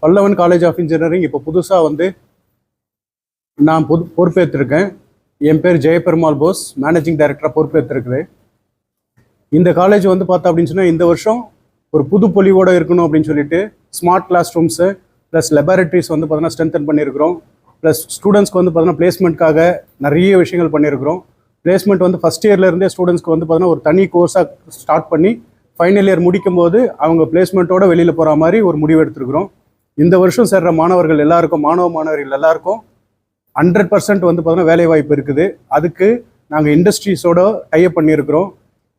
Pallavan college of engineering இப்போ புதுசாக வந்து நான் பொறுப்பேற்றிருக்கேன். என் பேர் ஜெயபெருமாள் போஸ், மேனேஜிங் டைரக்டராக பொறுப்பேற்றிருக்குது. இந்த காலேஜ் வந்து பார்த்தா அப்படின்னு சொன்னால் இந்த வருஷம் ஒரு புது பொலிவோடு இருக்கணும் அப்படின்னு சொல்லிட்டு smart class rooms plus laboratories வந்து பார்த்தீங்கன்னா ஸ்ட்ரென்தன் பண்ணியிருக்கிறோம். ப்ளஸ் ஸ்டூடெண்ட்ஸ்க்கு வந்து பார்த்தீங்கன்னா பிளேஸ்மெண்ட்காக நிறைய விஷயங்கள் பண்ணியிருக்கிறோம். பிளேஸ்மெண்ட் வந்து ஃபஸ்ட் இயர்லேருந்தே ஸ்டூடெண்ட்ஸ்க்கு வந்து பார்த்தீங்கன்னா ஒரு தனி கோர்ஸாக ஸ்டார்ட் பண்ணி ஃபைனல் இயர் முடிக்கும் போது அவங்க பிளேஸ்மெண்ட்டோட வெளியில் போகிற மாதிரி ஒரு முடிவு எடுத்துருக்கிறோம். இந்த வருஷம் சேர்ற மாணவர்கள் எல்லாருக்கும், மாணவர்கள் எல்லாருக்கும் 100% வந்து பார்த்தீங்கன்னா வேலை வாய்ப்பு இருக்குது. அதுக்கு நாங்கள் இண்டஸ்ட்ரீஸோட டைப் பண்ணியிருக்கிறோம்.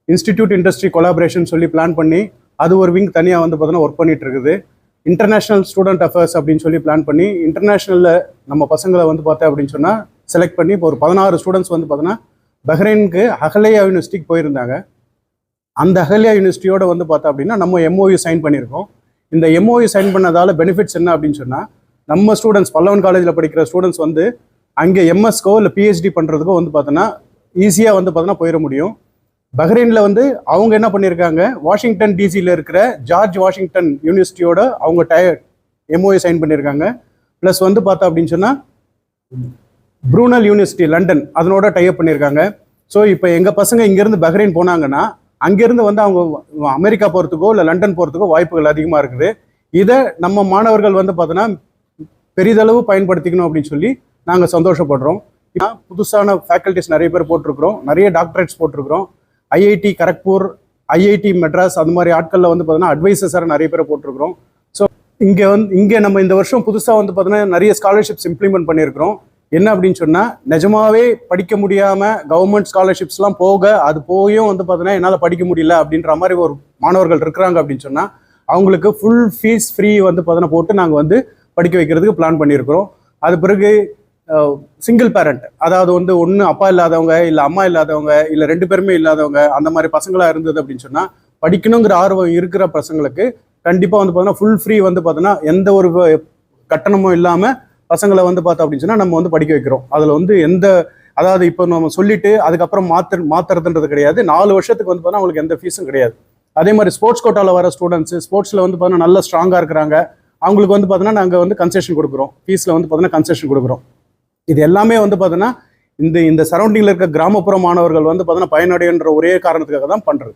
இன்ஸ்டிடியூட் இண்டஸ்ட்ரி கொலாபரேஷன் சொல்லி பிளான் பண்ணி அது ஒரு விங் தனியாக வந்து பார்த்தீங்கன்னா ஒர்க் பண்ணிட்டு இருக்குது. இன்டர்நேஷ்னல் ஸ்டூடெண்ட் அஃபேர்ஸ் அப்படின்னு சொல்லி பிளான் பண்ணி இன்டர்நேஷ்னலில் நம்ம பசங்களை வந்து பார்த்தேன் அப்படின்னு சொன்னால் செலக்ட் பண்ணி இப்போ ஒரு 16 ஸ்டூடெண்ட்ஸ் வந்து பார்த்தீங்கன்னா பஹ்ரைனுக்கு அஹ்லியா யூனிவர்சிட்டிக்கு போயிருந்தாங்க. அந்த அஹ்லியா யூனிவர்சிட்டியோட வந்து பார்த்தா அப்படின்னா நம்ம MOU சைன் பண்ணியிருக்கோம். இந்த MOU சைன் பண்ணதால பெனிஃபிட்ஸ் என்ன அப்படின்னு சொன்னால், நம்ம ஸ்டூடெண்ட்ஸ் பல்லவன் காலேஜில் படிக்கிற ஸ்டூடெண்ட்ஸ் வந்து அங்கே MSக்கோ இல்லை PhD பண்ணுறதுக்கோ வந்து பார்த்தோன்னா ஈஸியாக வந்து பார்த்தோன்னா போயிட முடியும். பஹ்ரைனில் வந்து அவங்க என்ன பண்ணியிருக்காங்க, வாஷிங்டன் டிசியில் இருக்கிற ஜார்ஜ் வாஷிங்டன் யூனிவர்சிட்டியோட அவங்க MOU சைன் பண்ணியிருக்காங்க. ப்ளஸ் வந்து பார்த்தா அப்படின்னு சொன்னால் ப்ரூனல் யூனிவர்சிட்டி லண்டன் அதனோட டைப் பண்ணியிருக்காங்க. ஸோ இப்போ எங்கள் பசங்க இங்கேருந்து பஹ்ரைன் போனாங்கன்னா அங்கேருந்து வந்து அவங்க அமெரிக்கா போகிறதுக்கோ இல்லை லண்டன் போகிறதுக்கோ வாய்ப்புகள் அதிகமாக இருக்குது. இதை நம்ம மாணவர்கள் வந்து பார்த்தோன்னா பெரிதளவு பயன்படுத்திக்கணும் அப்படின்னு சொல்லி நாங்கள் சந்தோஷப்படுறோம். புதுசான ஃபேக்கல்ட்டிஸ் நிறைய பேர் போட்டிருக்கிறோம், நிறைய டாக்டரேட்ஸ் போட்டிருக்கிறோம். IIT கரக்பூர், IIT மெட்ராஸ் அது மாதிரி ஆட்களில் வந்து பார்த்தோன்னா அட்வைசர்ஸாக நிறைய பேர் போட்டிருக்கிறோம். ஸோ இங்கே நம்ம இந்த வருஷம் புதுசாக வந்து பார்த்தோன்னா நிறைய ஸ்காலர்ஷிப்ஸ் இம்ப்ளிமெண்ட் பண்ணியிருக்கிறோம். என்ன அப்படின்னு சொன்னால், நிஜமாவே படிக்க முடியாமல் கவர்மெண்ட் ஸ்காலர்ஷிப்ஸ்லாம் போக அது போயும் வந்து பார்த்தோன்னா என்னால் படிக்க முடியல அப்படின்ற மாதிரி ஒரு மாணவர்கள் இருக்கிறாங்க அப்படின்னு சொன்னால் அவங்களுக்கு ஃபுல் ஃபீஸ் ஃப்ரீ வந்து பார்த்தோன்னா போட்டு நாங்கள் வந்து படிக்க வைக்கிறதுக்கு பிளான் பண்ணியிருக்கிறோம். அது பிறகு சிங்கிள் பேரண்ட், அதாவது வந்து ஒன்று அப்பா இல்லாதவங்க இல்லை அம்மா இல்லாதவங்க இல்லை 2 பேருமே இல்லாதவங்க அந்த மாதிரி பசங்களாக இருந்தது அப்படின்னு சொன்னால் படிக்கணுங்கிற ஆர்வம் இருக்கிற பசங்களுக்கு கண்டிப்பாக வந்து பார்த்தோன்னா ஃபுல் ஃப்ரீ வந்து பார்த்தோன்னா எந்த ஒரு கட்டணமும் இல்லாமல் பசங்களை வந்து பார்த்தோம் அப்படின்னு சொன்னால் நம்ம வந்து படிக்க வைக்கிறோம். அதில் வந்து அதாவது இப்போ நம்ம சொல்லிட்டு அதுக்கப்புறம் மாற்றுறதுன்றது கிடையாது. 4 வருஷத்துக்கு வந்து பார்த்தா அவங்களுக்கு எந்த ஃபீஸும் கிடையாது. அதே மாதிரி ஸ்போர்ட்ஸ் கோட்டாவில் வர ஸ்டூடெண்ட்ஸு ஸ்போர்ட்ஸில் வந்து பார்த்தோன்னா நல்லா ஸ்ட்ராங்காக இருக்கிறாங்க, அவங்களுக்கு வந்து பார்த்தோன்னா நாங்கள் வந்து கன்செஷன் கொடுக்குறோம், ஃபீஸில் வந்து பார்த்தோன்னா கன்செஷன் கொடுக்குறோம். இது எல்லாமே வந்து பார்த்தோன்னா இந்த சரௌண்டிங்கில் இருக்க கிராமப்புற மாணவர்கள் வந்து பார்த்தோன்னா பயனடைன்ற ஒரே காரணத்துக்காக தான் பண்ணுறது.